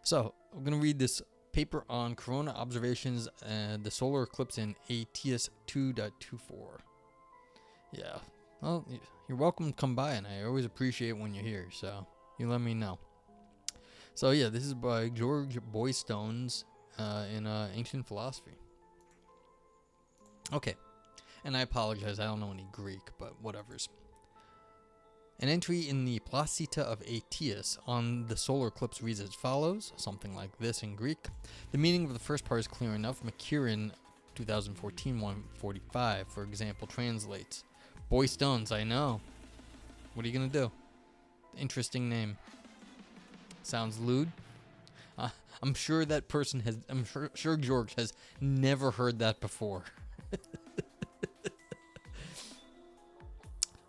So, I'm going to read this paper on corona observations and the solar eclipse in ATS 2.24. Yeah, well, you're welcome to come by, and I always appreciate when you're here, so you let me know. So, yeah, this is by George Boystones in Ancient Philosophy. Okay, and I apologize, I don't know any Greek, but whatevers. An entry in the Placita of Aetius on the solar eclipse reads as follows, something like this in Greek. The meaning of the first part is clear enough. McKieran, 2014, 145, for example, translates. Boy Stones, I know. What are you going to do? Interesting name. Sounds lewd. I'm sure that person has, I'm sure George has never heard that before.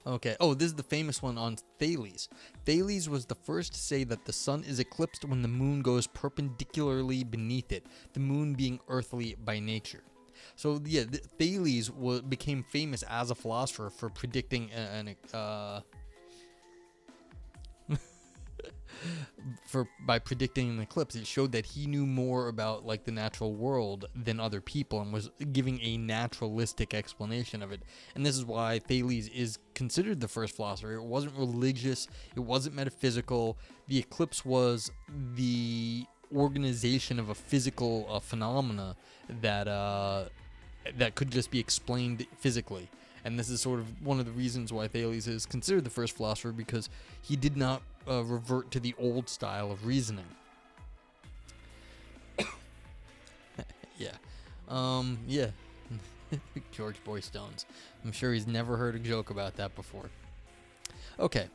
Okay. Oh, this is the famous one on Thales. Thales was the first to say that the sun is eclipsed when the moon goes perpendicularly beneath it, the moon being earthly by nature. So, yeah, Thales became famous as a philosopher for predicting by predicting an eclipse. It showed that he knew more about like the natural world than other people and was giving a naturalistic explanation of it. And this is why Thales is considered the first philosopher. It wasn't religious, it wasn't metaphysical. The eclipse was the organization of a physical phenomena that could just be explained physically. And this is sort of one of the reasons why Thales is considered the first philosopher, because he did not revert to the old style of reasoning. Yeah. Yeah. George Boystones. I'm sure he's never heard a joke about that before. Okay.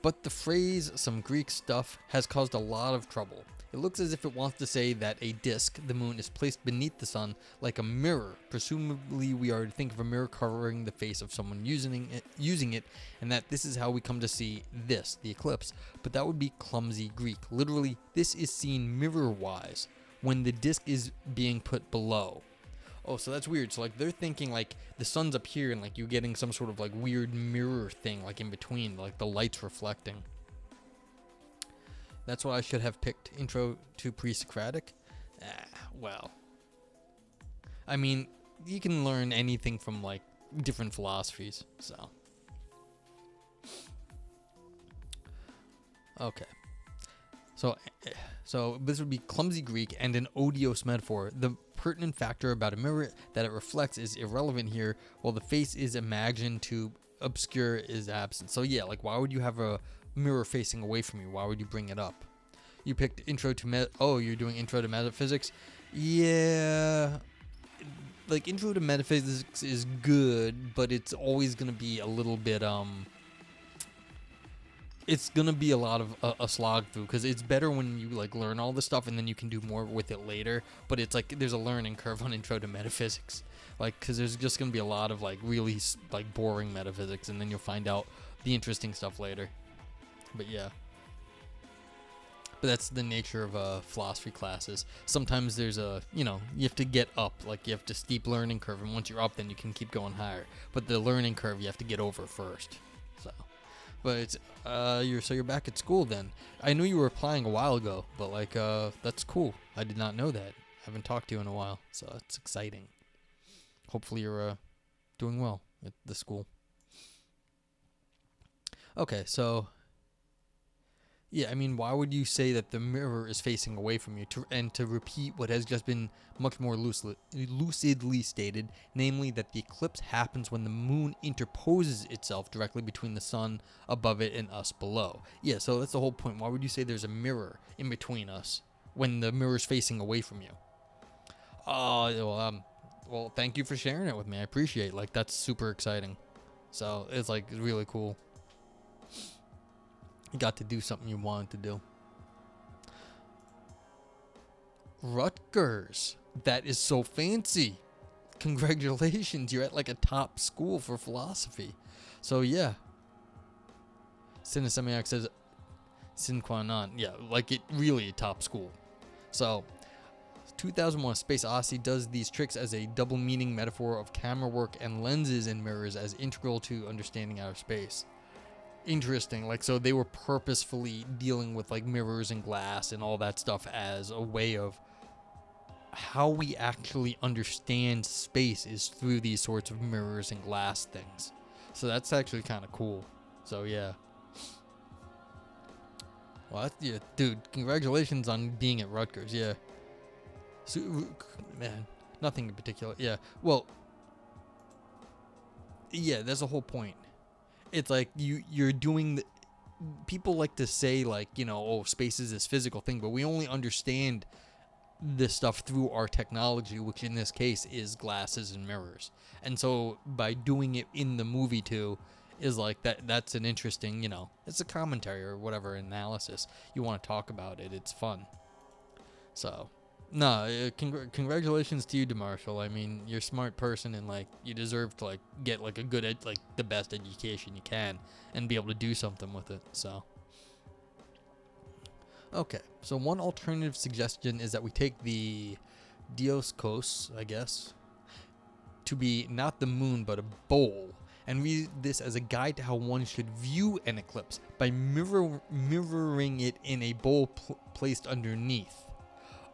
But the phrase, some Greek stuff, has caused a lot of trouble. It looks as if it wants to say that a disk, the moon, is placed beneath the sun like a mirror. Presumably, we are to think of a mirror covering the face of someone using it, and that this is how we come to see this, the eclipse. But that would be clumsy Greek. Literally, this is seen mirror-wise when the disk is being put below. Oh, so that's weird. So, like, they're thinking, like, the sun's up here and, like, you're getting some sort of, like, weird mirror thing, like, in between, like, the light's reflecting. That's why I should have picked Intro to Pre-Socratic. Well. I mean, you can learn anything from, like, different philosophies, so. Okay. So this would be clumsy Greek and an odious metaphor. The pertinent factor about a mirror that it reflects is irrelevant here, while the face is imagined to obscure is absent. So yeah, like, why would you have a mirror facing away from you? Why would you bring it up? You picked Intro to you're doing Intro to Metaphysics? Yeah. Like, Intro to Metaphysics is good, but it's always going to be a little bit, it's going to be a lot of a slog through, because it's better when you, like, learn all this stuff and then you can do more with it later. But it's like, there's a learning curve on Intro to Metaphysics. Like, because there's just going to be a lot of, like, really, like, boring metaphysics, and then you'll find out the interesting stuff later. But yeah. But that's the nature of philosophy classes. Sometimes there's you have to get up. Like, you have to steep learning curve, and once you're up, then you can keep going higher. But the learning curve, you have to get over first. So, but it's, you're back at school then. I knew you were applying a while ago, but, like, that's cool. I did not know that. I haven't talked to you in a while, so it's exciting. Hopefully you're, doing well at the school. Okay, so... yeah, I mean, why would you say that the mirror is facing away from you? To repeat what has just been much more lucidly stated, namely that the eclipse happens when the moon interposes itself directly between the sun above it and us below. Yeah, so that's the whole point. Why would you say there's a mirror in between us when the mirror is facing away from you? Well, thank you for sharing it with me. I appreciate it. Like, that's super exciting. So, it's really cool. You got to do something you wanted to do. Rutgers. That is so fancy. Congratulations. You're at, like, a top school for philosophy. So, yeah. Cinesemiac says sine qua non. Yeah, like, it really a top school. So, 2001 Space Odyssey does these tricks as a double meaning metaphor of camera work and lenses and mirrors as integral to understanding outer space. interesting. Like, so they were purposefully dealing with like mirrors and glass and all that stuff as a way of how we actually understand space is through these sorts of mirrors and glass things. So that's actually kind of cool. So yeah. Well, yeah, dude, congratulations on being at Rutgers. Yeah. So, man, nothing in particular. Yeah. Well, yeah, that's the whole point. It's like you're doing the, people like to say like, you know, oh, space is this physical thing, but we only understand this stuff through our technology, which in this case is glasses and mirrors. And so by doing it in the movie too is like that's an interesting, you know, it's a commentary or whatever analysis you want to talk about it. It's fun. So no, congratulations to you, DeMarshall. I mean, you're a smart person and like you deserve to like get like a good like the best education you can and be able to do something with it. So okay, so one alternative suggestion is that we take the Dioscos, I guess, to be not the moon but a bowl, and read this as a guide to how one should view an eclipse by mirroring it in a bowl placed underneath.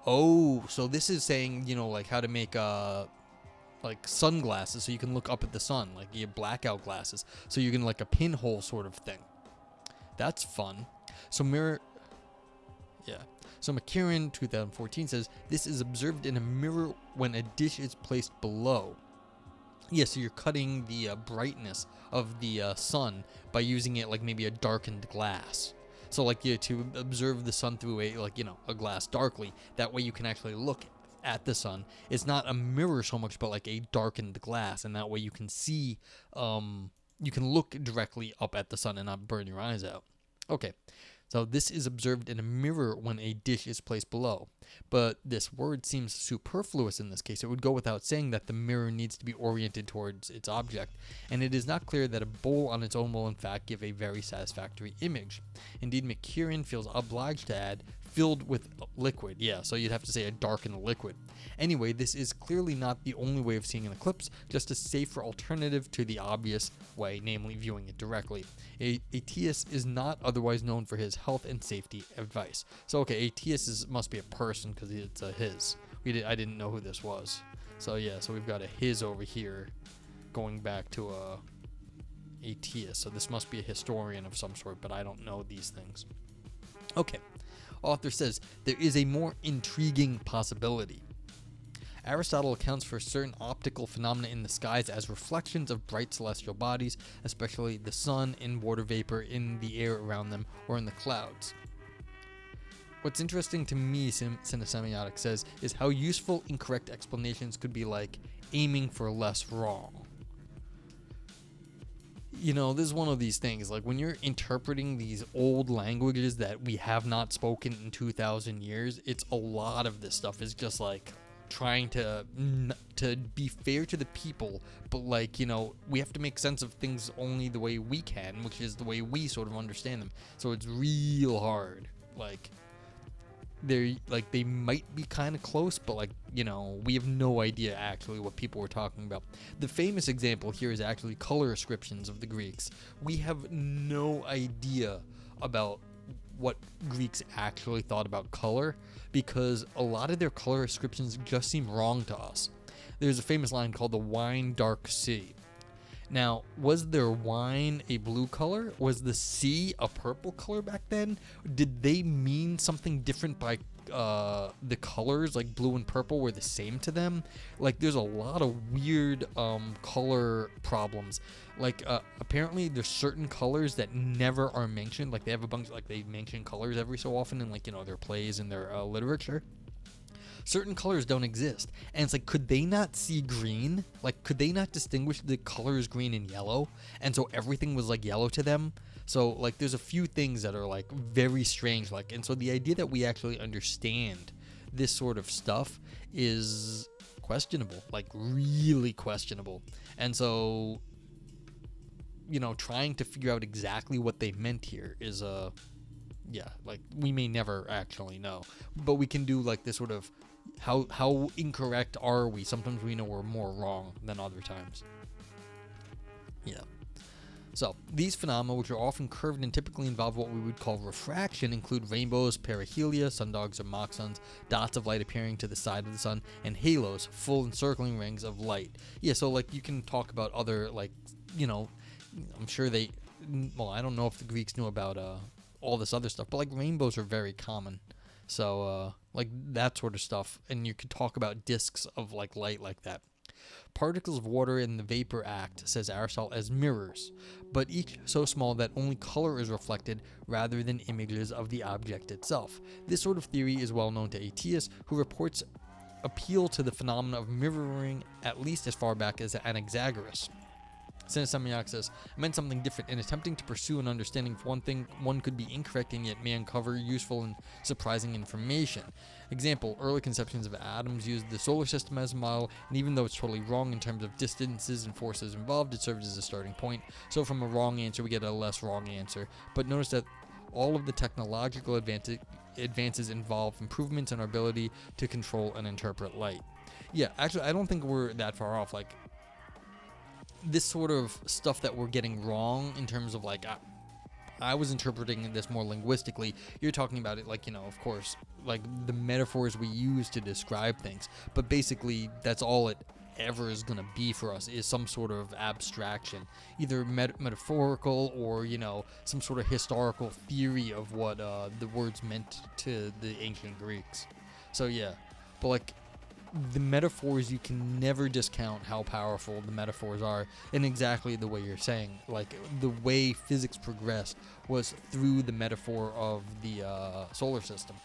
Oh, so this is saying, you know, like how to make like sunglasses so you can look up at the sun, like you have blackout glasses, so you can like a pinhole sort of thing. That's fun. So yeah. So McKieran 2014 says this is observed in a mirror when a dish is placed below. Yeah, so you're cutting the brightness of the sun by using it like maybe a darkened glass. So like to observe the sun through a like, you know, a glass darkly. That way you can actually look at the sun. It's not a mirror so much, but like a darkened glass, and that way you can see, you can look directly up at the sun and not burn your eyes out. Okay. So this is observed in a mirror when a dish is placed below. But this word seems superfluous in this case. It would go without saying that the mirror needs to be oriented towards its object, and it is not clear that a bowl on its own will in fact give a very satisfactory image. Indeed, McKieran feels obliged to add, filled with liquid. Yeah, so you'd have to say a darkened liquid. Anyway, this is clearly not the only way of seeing an eclipse, just a safer alternative to the obvious way, namely viewing it directly. Aetius is not otherwise known for his health and safety advice. So okay, Aetius must be a person because it's a his. I didn't know who this was. So yeah, so we've got a his over here going back to Aetius. So this must be a historian of some sort, but I don't know these things. Okay. Author says there is a more intriguing possibility. Aristotle accounts for certain optical phenomena in the skies as reflections of bright celestial bodies, especially the sun and water vapor in the air around them or in the clouds. What's interesting to me, Cinesemiotic says, is how useful incorrect explanations could be like aiming for less wrong. You know, this is one of these things, like when you're interpreting these old languages that we have not spoken in 2,000 years, it's a lot of this stuff is just like trying to be fair to the people, but like, you know, we have to make sense of things only the way we can, which is the way we sort of understand them. So it's real hard. Like, they might be kind of close, but like, you know, we have no idea actually what people were talking about. The famous example here is actually color ascriptions of the Greeks. We have no idea about what Greeks actually thought about color, because a lot of their color ascriptions just seem wrong to us. There's a famous line called the wine dark sea. Now, was their wine a blue color? Was the sea a purple color back then? Did they mean something different by the colors, like blue and purple were the same to them? Like, there's a lot of weird color problems. Like, apparently there's certain colors that never are mentioned. Like, they have a bunch, like, they mention colors every so often in, like, you know, their plays and their literature. Certain colors don't exist. And it's like, could they not see green? Like, could they not distinguish the colors green and yellow? And so everything was like yellow to them. So like, there's a few things that are like very strange. Like, and so the idea that we actually understand this sort of stuff is questionable, like really questionable. And so, you know, trying to figure out exactly what they meant here is yeah, like we may never actually know, but we can do like this sort of how incorrect are we? Sometimes we know we're more wrong than other times. Yeah. So, these phenomena, which are often curved and typically involve what we would call refraction, include rainbows, perihelia, sundogs or mock suns, dots of light appearing to the side of the sun, and halos, full encircling rings of light. Yeah, so like you can talk about other, like, I'm sure I don't know if the Greeks knew about all this other stuff, but like rainbows are very common. So, like that sort of stuff. And you could talk about discs of like light like that. Particles of water in the vapor act, says Aristotle, as mirrors, but each so small that only color is reflected rather than images of the object itself. This sort of theory is well known to Aetius, who reports appeal to the phenomena of mirroring at least as far back as Anaxagoras. Semiac says, I meant something different. In attempting to pursue an understanding of one thing, one could be incorrect and yet may uncover useful and surprising information. Example, early conceptions of atoms used the solar system as a model, and even though it's totally wrong in terms of distances and forces involved, it serves as a starting point. So from a wrong answer, we get a less wrong answer. But notice that all of the technological advances involve improvements in our ability to control and interpret light. Yeah, actually, I don't think we're that far off. Like, this sort of stuff that we're getting wrong in terms of like I was interpreting this more linguistically. You're talking about it like, of course, like the metaphors we use to describe things, but basically that's all it ever is going to be for us, is some sort of abstraction, either metaphorical or some sort of historical theory of what the words meant to the ancient Greeks. So yeah, but like the metaphors, you can never discount how powerful the metaphors are, in exactly the way you're saying. Like, the way physics progressed was through the metaphor of the solar system.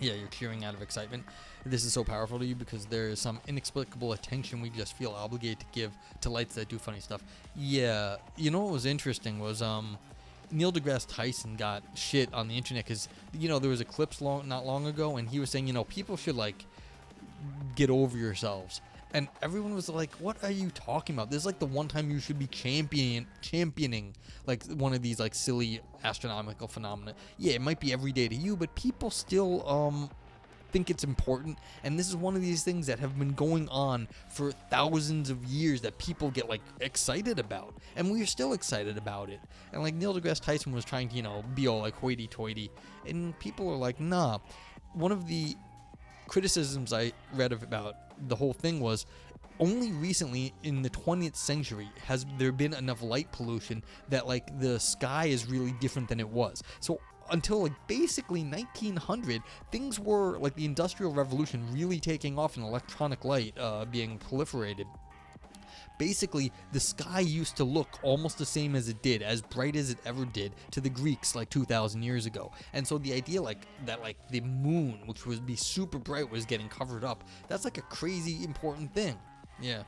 Yeah, you're cheering out of excitement. This is so powerful to you because there is some inexplicable attention we just feel obligated to give to lights that do funny stuff. Yeah, what was interesting was Neil deGrasse Tyson got shit on the internet because there was a clip not long ago, and he was saying people should like get over yourselves, and everyone was like, what are you talking about? This is like the one time you should be championing like one of these like silly astronomical phenomena. Yeah, it might be everyday to you, but people still think it's important, and this is one of these things that have been going on for thousands of years that people get like excited about, and we're still excited about it. And like Neil deGrasse Tyson was trying to be all like hoity-toity, and people are like, nah. One of the criticisms I read about the whole thing was, only recently in the 20th century has there been enough light pollution that like the sky is really different than it was. So until like basically 1900, things were like the Industrial Revolution really taking off, and electronic light being proliferated. Basically, the sky used to look almost the same as it did, as bright as it ever did, to the Greeks like 2,000 years ago. And so the idea like that like the moon, which would be super bright, was getting covered up, that's like a crazy important thing. Yeah.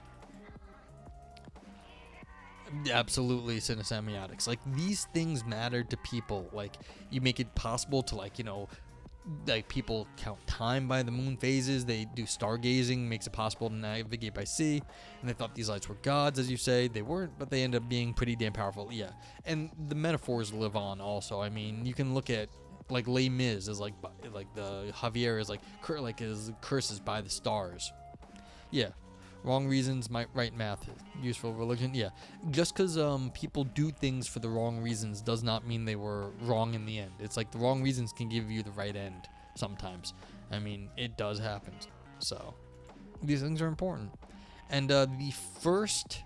Absolutely, cinesemiotics. Like, these things matter to people. Like, you make it possible to like people count time by the moon phases. They do stargazing, makes it possible to navigate by sea, and they thought these lights were gods, as you say. They weren't, but they end up being pretty damn powerful. Yeah, and the metaphors live on also. I mean, you can look at like Les Mis as like the Javier is like his curses by the stars. Yeah, wrong reasons might right math, useful religion. Yeah, just because people do things for the wrong reasons does not mean they were wrong in the end. It's like the wrong reasons can give you the right end sometimes. I mean, it does happen. So these things are important. And the first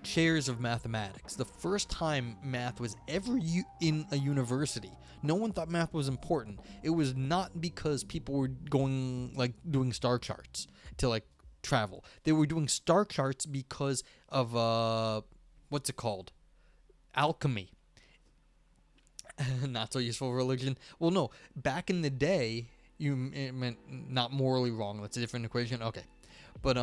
chairs of mathematics, the first time math was ever in a university, no one thought math was important. It was not because people were going like doing star charts to like travel. They were doing star charts because of what's it called? Alchemy. Not so useful religion. Well, no, back in the day, it meant not morally wrong. That's a different equation. Okay. But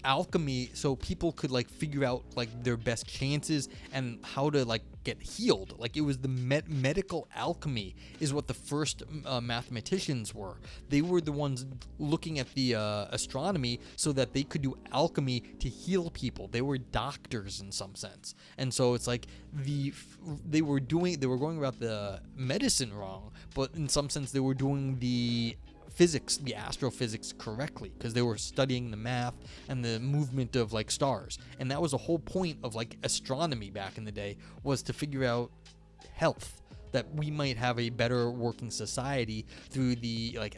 alchemy, so people could like figure out like their best chances and how to like get healed. Like, it was the medical alchemy is what the first mathematicians were. They were the ones looking at the astronomy so that they could do alchemy to heal people. They were doctors in some sense, and so it's like they were going about the medicine wrong, but in some sense they were doing the physics, the astrophysics correctly, because they were studying the math and the movement of like stars. And that was the whole point of like astronomy back in the day, was to figure out health, that we might have a better working society through the like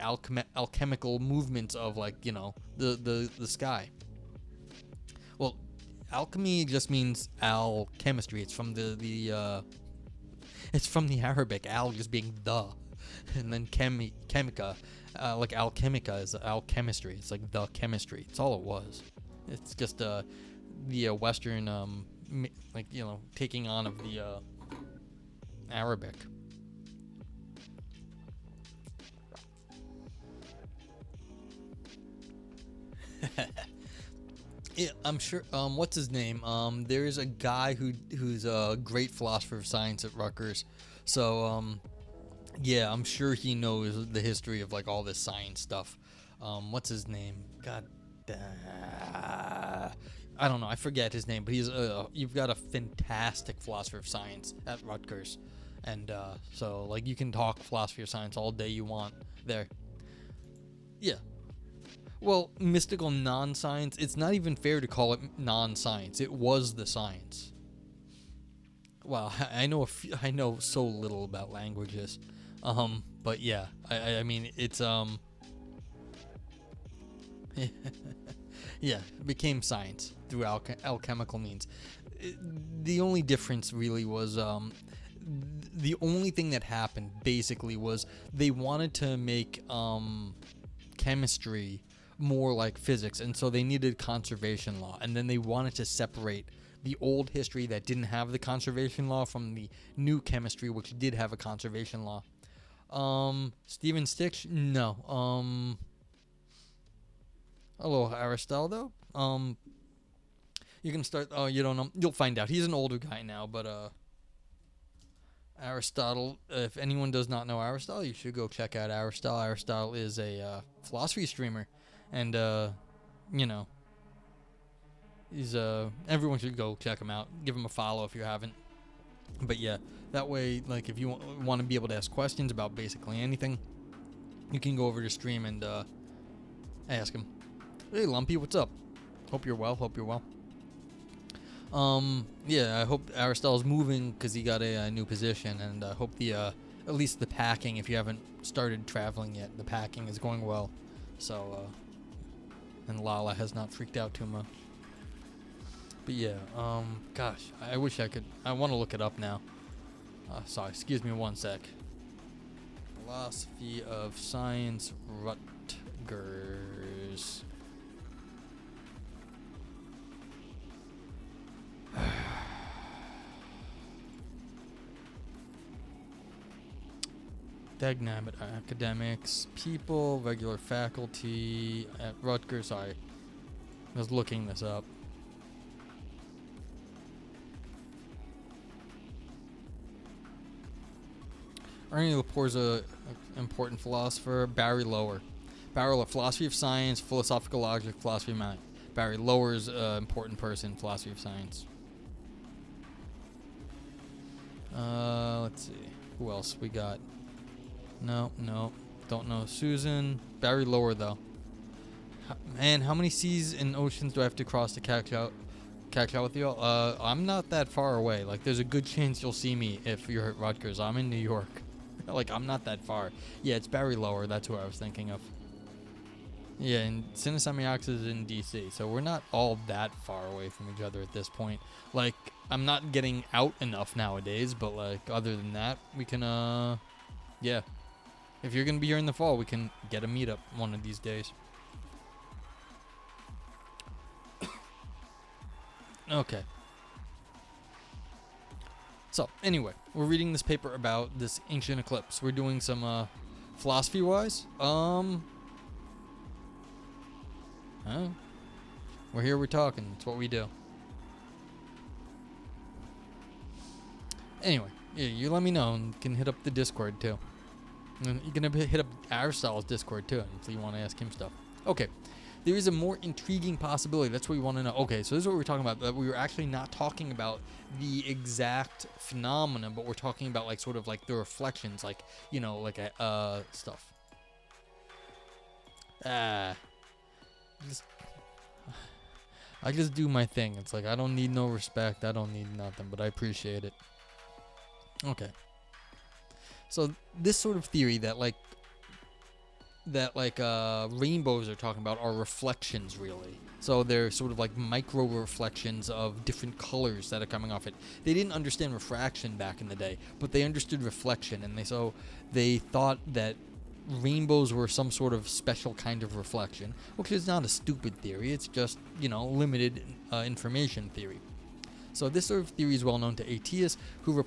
alchemical movements of like, you know, the sky. Well, alchemy just means alchemistry. It's from it's from the Arabic, al just being the, and then chemica, like alchemica is alchemistry. It's like the chemistry. It's all it was. It's just the Western, like, you know, taking on of the Arabic. Yeah, I'm sure. What's his name? There's a guy who's a great philosopher of science at Rutgers. So, yeah, I'm sure he knows the history of like all this science stuff. What's his name? God, I don't know. I forget his name, but you've got a fantastic philosopher of science at Rutgers, and so like you can talk philosophy of science all day you want there. Yeah. Well, mystical non-science, it's not even fair to call it non-science. It was the science. Wow, I know so little about languages. But yeah, I mean, it's, yeah, it became science through alchemical means. The only difference really was, the only thing that happened basically was they wanted to make, chemistry more like physics, and so they needed conservation law, and then they wanted to separate the old history that didn't have the conservation law from the new chemistry, which did have a conservation law. Stephen Stitch? No. Hello, Aristotle, though. You can start. Oh, you don't know. You'll find out. He's an older guy now, but Aristotle. If anyone does not know Aristotle, you should go check out Aristotle. Aristotle is a philosophy streamer, and you know, he's everyone should go check him out. Give him a follow if you haven't. But yeah, that way, like, if you want to be able to ask questions about basically anything, you can go over to stream and ask him. Hey, Lumpy, what's up? Hope you're well. Yeah, I hope Aristotle's moving because he got a new position, and I hope at least the packing, if you haven't started traveling yet, the packing is going well. So, and Lala has not freaked out too much. But yeah, gosh, I wish I could. I want to look it up now. Sorry, excuse me one sec. Philosophy of Science, Rutgers. Dagnabbit academics, people, regular faculty at Rutgers. Sorry, I was looking this up. Ernie Laporte's a important philosopher. Barry Lower. Philosophy of science, philosophical logic, philosophy of mind. Barry Lower's an important person, philosophy of science. Let's see. Who else we got? No, don't know. Susan. Barry Lower, though. Man, how many seas and oceans do I have to cross to catch out with you all? I'm not that far away. Like, there's a good chance you'll see me if you're at Rutgers. I'm in New York. Like, I'm not that far. Yeah, it's Barry Lower. That's who I was thinking of. Yeah, and Cinesemiox is in DC, so we're not all that far away from each other at this point. Like, I'm not getting out enough nowadays, but, like, other than that, we can, yeah. If you're going to be here in the fall, we can get a meetup one of these days. Okay. So, anyway, we're reading this paper about this ancient eclipse. We're doing some, philosophy-wise. We're here, we're talking. It's what we do. Anyway, yeah, you let me know and you can hit up the Discord, too. And you can hit up Aristotle's Discord, too, if you want to ask him stuff. Okay. There is a more intriguing possibility. That's what we want to know. Okay, so this is what we're talking about. But we were actually not talking about the exact phenomenon, but we're talking about, like, sort of, like, the reflections, like, you know, like, stuff. Ah, just, I just do my thing. It's like I don't need no respect. I don't need nothing, but I appreciate it. Okay. So this sort of theory that rainbows are talking about are reflections, really. So they're sort of like micro reflections of different colors that are coming off it. They didn't understand refraction back in the day, but they understood reflection, and they thought that rainbows were some sort of special kind of reflection, which is not a stupid theory. It's just, limited information theory. So this sort of theory is well known to Aetius, who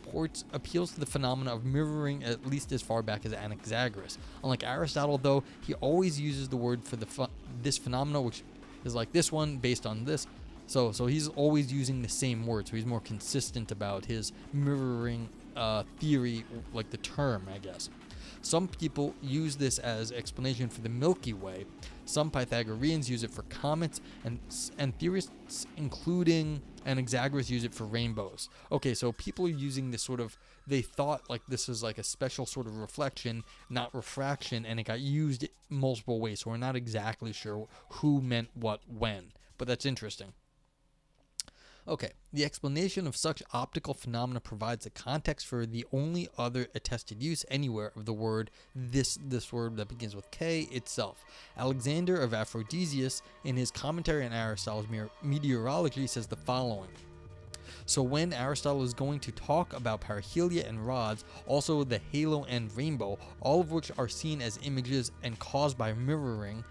appeals to the phenomena of mirroring at least as far back as Anaxagoras. Unlike Aristotle, though, he always uses the word for this phenomena, which is like this one based on this. So he's always using the same word, so he's more consistent about his mirroring theory, like the term, I guess. Some people use this as explanation for the Milky Way. Some Pythagoreans use it for comets, and theorists, including Anaxagoras, use it for rainbows. Okay, so people are using this they thought like this is like a special sort of reflection, not refraction, and it got used multiple ways, so we're not exactly sure who meant what when, but that's interesting. Okay, the explanation of such optical phenomena provides the context for the only other attested use anywhere of the word, this word that begins with K, itself. Alexander of Aphrodisias, in his commentary on Aristotle's meteorology, says the following. So when Aristotle is going to talk about perihelia and rods, also the halo and rainbow, all of which are seen as images and caused by mirroring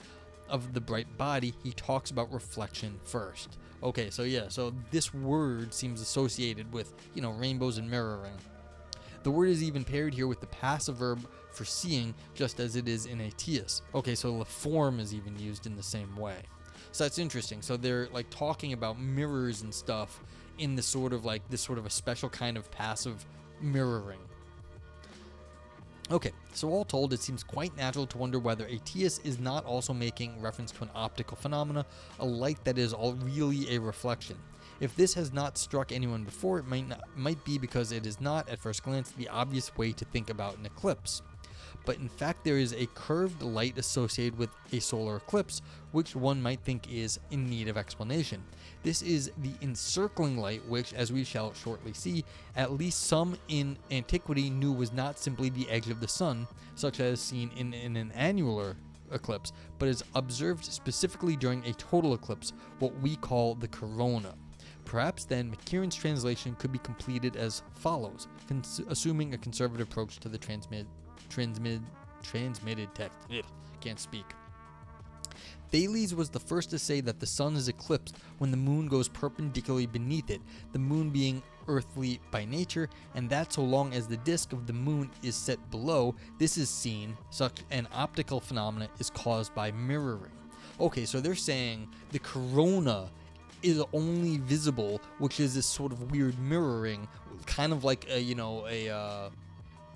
of the bright body, he talks about reflection first. Okay, so this word seems associated with, rainbows and mirroring. The word is even paired here with the passive verb for seeing, just as it is in Aetius. Okay, so the form is even used in the same way. So that's interesting. So they're like talking about mirrors and stuff in this sort of a special kind of passive mirroring. Okay, so all told, it seems quite natural to wonder whether Aetius is not also making reference to an optical phenomena, a light that is all really a reflection. If this has not struck anyone before, it might be because it is not, at first glance, the obvious way to think about an eclipse. But in fact, there is a curved light associated with a solar eclipse, which one might think is in need of explanation. This is the encircling light, which, as we shall shortly see, at least some in antiquity knew was not simply the edge of the sun, such as seen in an annular eclipse, but is observed specifically during a total eclipse, what we call the corona. Perhaps then McKieran's translation could be completed as follows, assuming a conservative approach to the transmitted text. Ugh, can't speak. Thales was the first to say that the sun is eclipsed when the moon goes perpendicularly beneath it, the moon being earthly by nature, and that so long as the disk of the moon is set below, this is seen, such an optical phenomenon is caused by mirroring. Okay, so they're saying the corona is only visible, which is this sort of weird mirroring, kind of like a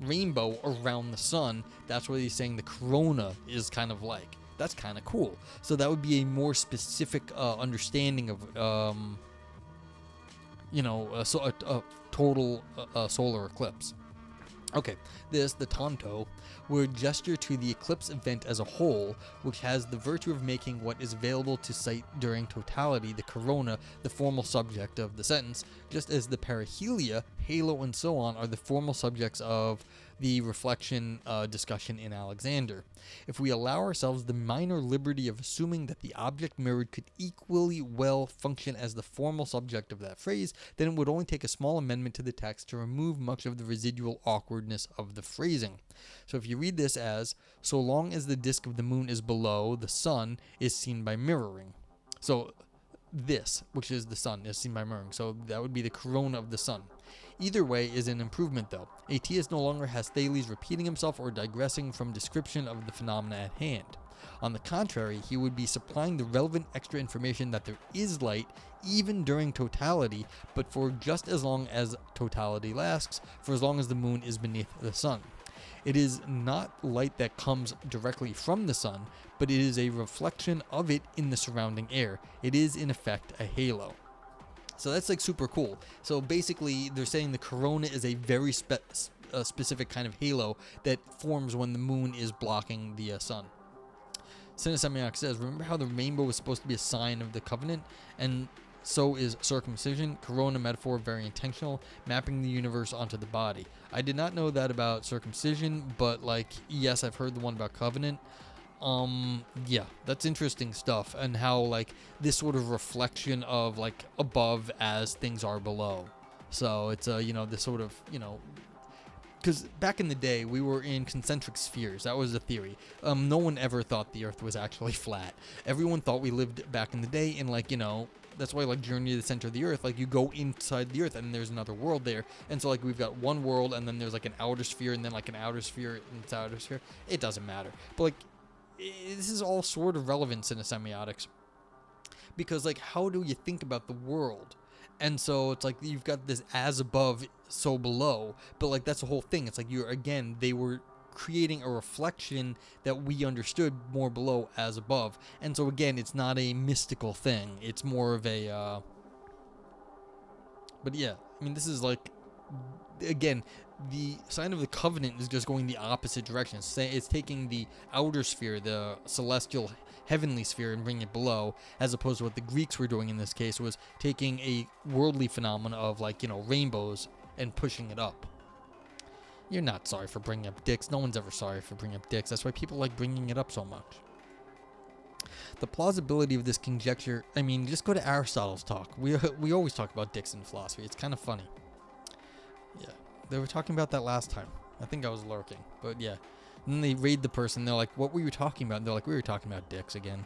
rainbow around the sun. That's what he's saying the corona is kind of like. That's kind of cool. So that would be a more specific understanding of a total solar eclipse. Okay, the tanto, would gesture to the eclipse event as a whole, which has the virtue of making what is available to sight during totality, the corona, the formal subject of the sentence, just as the perihelia, halo, and so on are the formal subjects of the reflection discussion in Alexander. If we allow ourselves the minor liberty of assuming that the object mirrored could equally well function as the formal subject of that phrase, then it would only take a small amendment to the text to remove much of the residual awkwardness of the phrasing. So if you read this as, so long as the disk of the moon is below, the sun is seen by mirroring. So this, which is the sun, is seen by mirroring. So that would be the corona of the sun. Either way is an improvement, though. Aetius no longer has Thales repeating himself or digressing from description of the phenomena at hand. On the contrary, he would be supplying the relevant extra information that there is light even during totality, but for just as long as totality lasts, for as long as the moon is beneath the sun. It is not light that comes directly from the sun, but it is a reflection of it in the surrounding air. It is, in effect, a halo. So that's like super cool. So basically, they're saying the corona is a very specific kind of halo that forms when the moon is blocking the sun. Cinesemiotic says, remember how the rainbow was supposed to be a sign of the covenant? And so is circumcision, corona metaphor, very intentional, mapping the universe onto the body. I did not know that about circumcision, but like, yes, I've heard the one about covenant. Yeah, that's interesting stuff, and how like this sort of reflection of like above as things are below. So it's this sort of because back in the day we were in concentric spheres. That was the theory. No one ever thought the Earth was actually flat. Everyone thought we lived back in the day in like that's why like Journey to the Center of the Earth, like you go inside the Earth and there's another world there, and so like we've got one world and then there's like an outer sphere and then like an outer sphere and it's outer sphere. It doesn't matter, but like this is all sort of relevant in semiotics, because like how do you think about the world? And so it's like you've got this as above so below, but like that's the whole thing. It's like they were creating a reflection that we understood more below as above. And so again, it's not a mystical thing, it's more of a but yeah, I mean, this is like, again, the sign of the covenant is just going the opposite direction. It's taking the outer sphere, the celestial heavenly sphere, and bringing it below, as opposed to what the Greeks were doing in this case, was taking a worldly phenomenon of like rainbows and pushing it up. You're not sorry for bringing up dicks. No one's ever sorry for bringing up dicks. That's why people like bringing it up so much. The plausibility of this conjecture, I mean, just go to Aristotle's talk. We always talk about dicks in philosophy. It's kind of funny. Yeah, they were talking about that last time. I think I was lurking, but yeah. And then they raid the person. They're like, "What were you talking about?" And they're like, "We were talking about dicks again."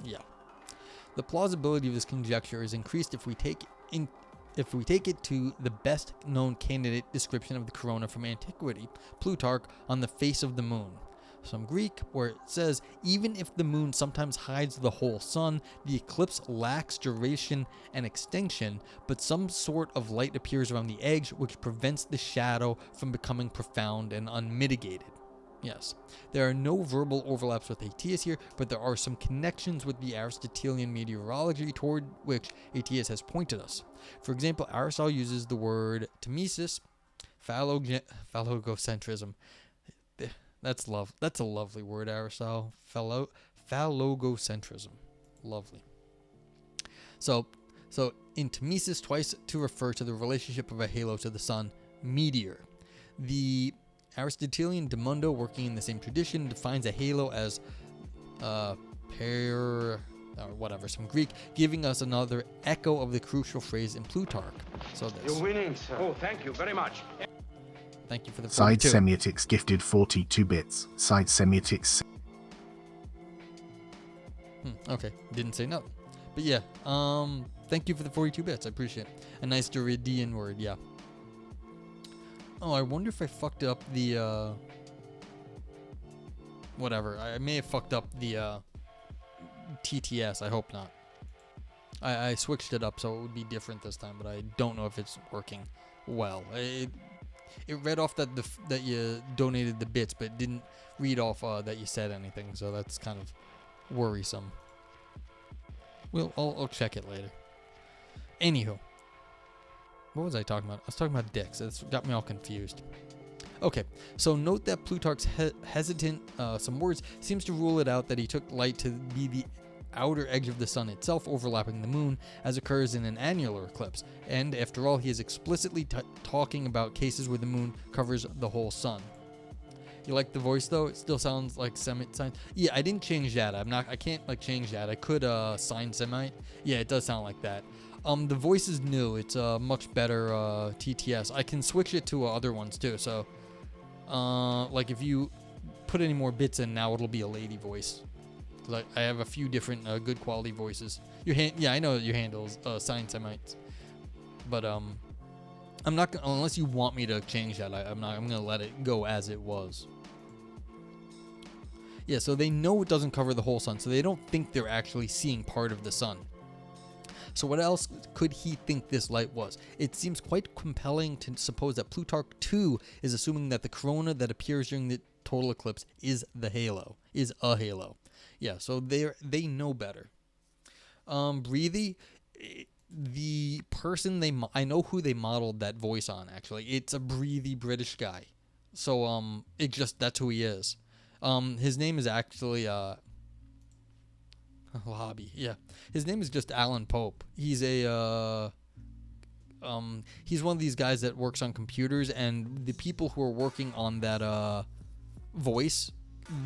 Yeah. The plausibility of this conjecture is increased if we take it to the best known candidate description of the corona from antiquity, Plutarch on the face of the moon. Some Greek, where it says, even if the moon sometimes hides the whole sun, the eclipse lacks duration and extinction, but some sort of light appears around the edge which prevents the shadow from becoming profound and unmitigated. Yes, there are no verbal overlaps with Aetius here, but there are some connections with the Aristotelian meteorology toward which Aetius has pointed us. For example, Aristotle uses the word tmesis, phallogocentrism. That's love. That's a lovely word, Aristotle. Phallogocentrism. Lovely. So in tmesis, twice to refer to the relationship of a halo to the sun, meteor. The Aristotelian De Mundo, working in the same tradition, defines a halo as or whatever, some Greek, giving us another echo of the crucial phrase in Plutarch. So this. You're winning, sir. Oh, thank you very much. Thank you for the 42. Side Semiotics gifted 42 bits. Side Semiotics. Okay, didn't say no. But yeah, thank you for the 42 bits. I appreciate it. A nice Duridian word, yeah. Oh, I wonder if I fucked up the, whatever. I may have fucked up the, TTS. I hope not. I switched it up so it would be different this time, but I don't know if it's working well. It read off that that you donated the bits, but it didn't read off that you said anything, so that's kind of worrisome. I'll check it later. Anywho, what was I talking about? I was talking about dicks. It's got me all confused. Okay, so note that Plutarch's hesitant, some words, seems to rule it out that he took light to be the outer edge of the sun itself overlapping the moon, as occurs in an annular eclipse, and after all, he is explicitly talking about cases where the moon covers the whole sun. You like the voice though? It still sounds like Semite. Yeah, I didn't change that. I can't like change that. I could sign Semite. Yeah, it does sound like that. The voice is new. It's a much better TTS. I can switch it to other ones too. So, like if you put any more bits in now, it'll be a lady voice. Like I have a few different good quality voices. Yeah, I know your handle's sign Semites, but I'm not unless you want me to change that. I'm gonna let it go as it was. Yeah, so they know it doesn't cover the whole sun, so they don't think they're actually seeing part of the sun. So what else could he think this light was? It seems quite compelling to suppose that Plutarch too is assuming that the corona that appears during the total eclipse is a halo. Yeah, so they know better. Breathy, the person I know who they modeled that voice on, actually. It's a breathy British guy. So that's who he is. His name is actually Hobby. Yeah, his name is just Alan Pope. He's he's one of these guys that works on computers, and the people who are working on that voice,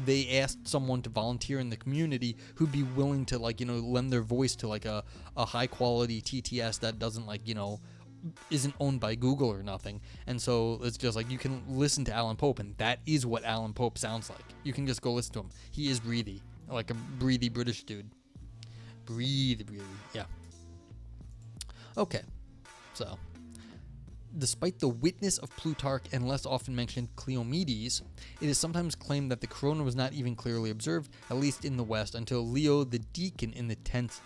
they asked someone to volunteer in the community who'd be willing to lend their voice to a high quality TTS that doesn't isn't owned by Google or nothing. And so it's just you can listen to Alan Pope, and that is what Alan Pope sounds like. You can just go listen to him. He is breathy, like a breathy British dude. Breathy, yeah. Okay, so despite the witness of Plutarch and less often mentioned Cleomedes, it is sometimes claimed that the corona was not even clearly observed, at least in the West, until Leo the Deacon in the 10th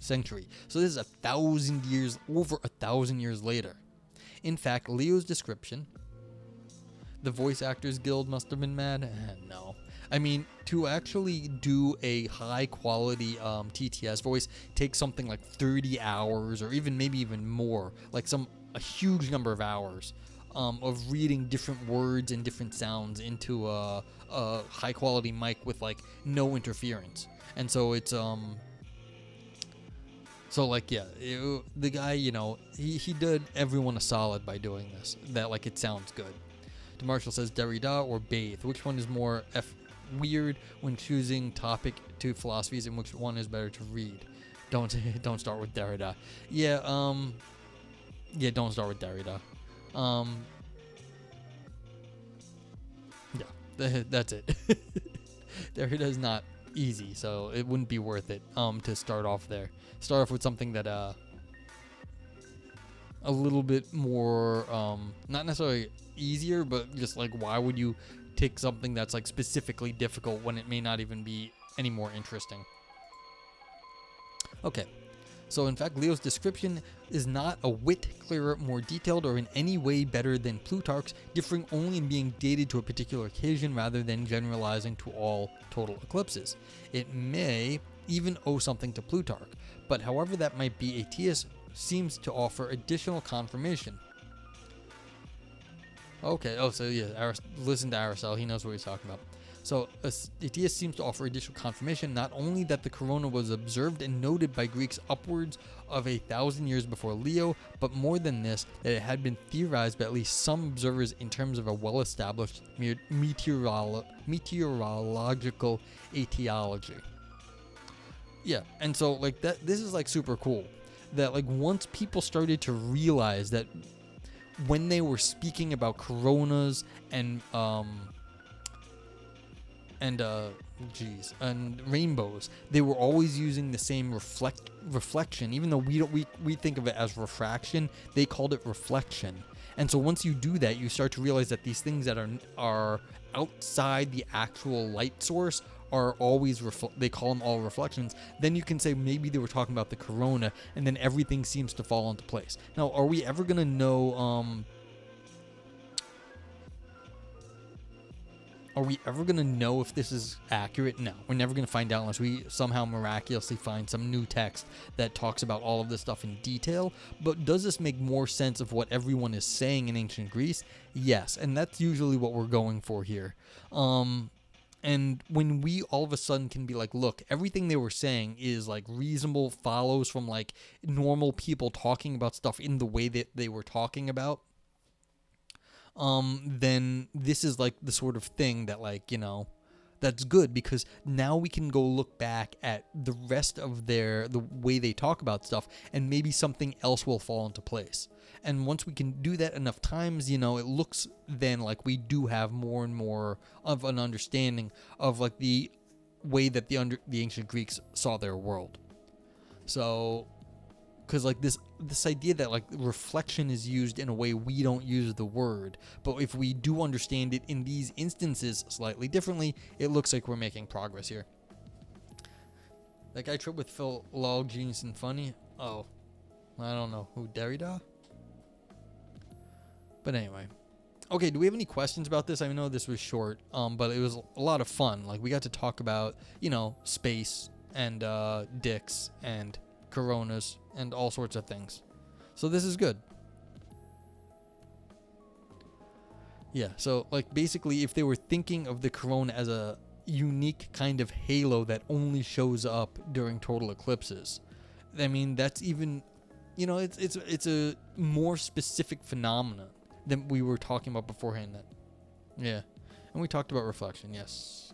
century. So this is over 1,000 years later. In fact, Leo's description, the Voice Actors Guild must have been mad. No. I mean, to actually do a high quality TTS voice takes something like 30 hours or maybe even more, a huge number of hours of reading different words and different sounds into a high quality mic with no interference. And so it's the guy, he did everyone a solid by doing this. That it sounds good. DeMarshall says Derrida or Bathe. Which one is more weird when choosing topic to philosophies, and which one is better to read? Don't start with Derrida. Yeah, don't start with Derrida. Yeah, that's it. Derrida is not easy, so it wouldn't be worth it to start off there. Start off with something that a little bit more not necessarily easier, but just why would you take something that's specifically difficult when it may not even be any more interesting? Okay, so in fact Leo's description is not a whit clearer, more detailed, or in any way better than Plutarch's, differing only in being dated to a particular occasion rather than generalizing to all total eclipses. It may even owe something to Plutarch, but however that might be, Aetius seems to offer additional confirmation. Okay, so yeah, listen to Aristotle, he knows what he's talking about. So Aetius seems to offer additional confirmation not only that the corona was observed and noted by Greeks upwards of 1,000 years before Leo, but more than this, that it had been theorized by at least some observers in terms of a well-established meteorological etiology. Yeah, and so this is super cool. That once people started to realize that when they were speaking about coronas and rainbows, they were always using the same reflection. Even though we think of it as refraction, they called it reflection. And so once you do that, you start to realize that these things that are outside the actual light source are always they call them all reflections. Then you can say maybe they were talking about the corona, and then everything seems to fall into place. Now, are we ever gonna know? Are we ever going to know if this is accurate? No, we're never going to find out unless we somehow miraculously find some new text that talks about all of this stuff in detail. But does this make more sense of what everyone is saying in ancient Greece? Yes, and that's usually what we're going for here. And when we all of a sudden can be look, everything they were saying is reasonable, follows from normal people talking about stuff in the way that they were talking about, then this is the sort of thing that that's good, because now we can go look back at the rest of the way they talk about stuff, and maybe something else will fall into place. And once we can do that enough times, it looks then like we do have more and more of an understanding of the way that the ancient Greeks saw their world. So, because this idea that reflection is used in a way we don't use the word, but if we do understand it in these instances slightly differently, it looks like we're making progress here. That guy tripped with Philolog, Genius and Funny. Oh, I don't know who, Derrida. But anyway, okay. Do we have any questions about this? I know this was short, but it was a lot of fun. We got to talk about space and dicks and coronas and all sorts of things. So this is good. Yeah, so like basically if they were thinking of the corona as a unique kind of halo that only shows up during total eclipses, I mean that's even, you know, it's a more specific phenomenon than we were talking about beforehand. That, yeah, and we talked about reflection, yes.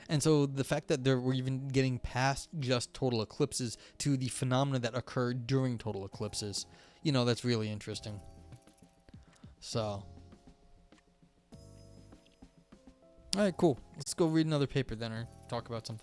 And so the fact that we're even getting past just total eclipses to the phenomena that occur during total eclipses, you know, that's really interesting. So, all right, cool. Let's go read another paper then, or talk about something.